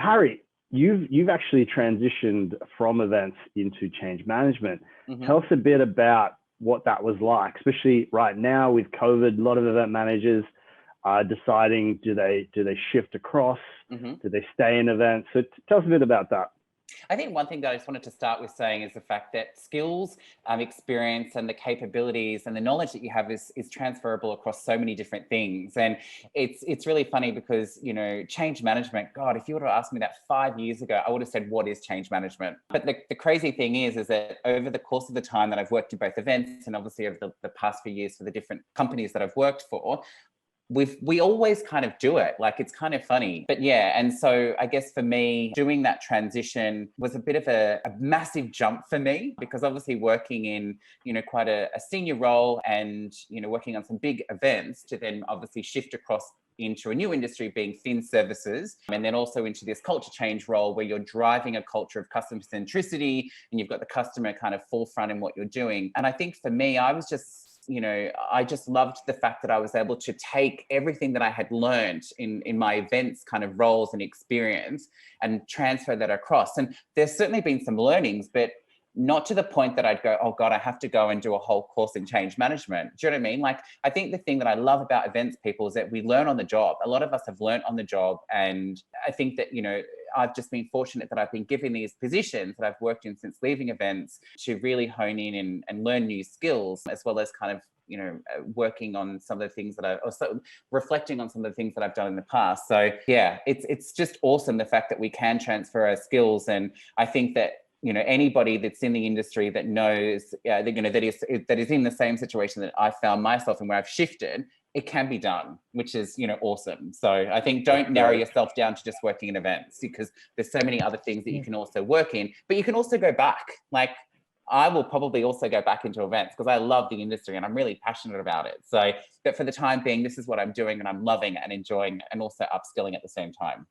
Harry, you've actually transitioned from events into change management. Tell us a bit about what that was like, especially right now with COVID. A lot of event managers are deciding, do they shift across? Do they stay in events? So tell us a bit about that. I think one thing that I just wanted to start with saying is the fact that skills, experience, and the capabilities and the knowledge that you have is transferable across so many different things. And it's really funny because, you know, change management, God, if you would have asked me that 5 years ago, I would have said, what is change management? But the crazy thing is that over the course of the time that I've worked in both events and obviously over the past few years for the different companies that I've worked for, we always kind of do it. Like, it's kind of funny. But yeah, and so I guess for me, doing that transition was a bit of a massive jump for me, because obviously working in, you know, quite a senior role and, you know, working on some big events, to then obviously shift across into a new industry being fin services, and then also into this culture change role where you're driving a culture of customer centricity and you've got the customer kind of forefront in what you're doing. And I think for me, I was just, you know, I just loved the fact that I was able to take everything that I had learned in my events kind of roles and experience and transfer that across. And there's certainly been some learnings, but not to the point that I'd go, oh God, I have to go and do a whole course in change management. Do you know what I mean? Like, I think the thing that I love about events people is that we learn on the job. A lot of us have learned on the job. And I think that, you know, I've just been fortunate that I've been given these positions that I've worked in since leaving events to really hone in and learn new skills, as well as kind of, you know, working on some of the things that reflecting on some of the things that I've done in the past. So yeah, it's just awesome, the fact that we can transfer our skills. And I think that, you know, anybody that's in the industry that knows, that, you know, that is in the same situation that I found myself in, where I've shifted, it can be done, which is, you know, awesome. So I think don't narrow yourself down to just working in events, because there's so many other things that you can also work in, but you can also go back. Like, I will probably also go back into events because I love the industry and I'm really passionate about it. So, but for the time being, this is what I'm doing and I'm loving and enjoying and also upskilling at the same time.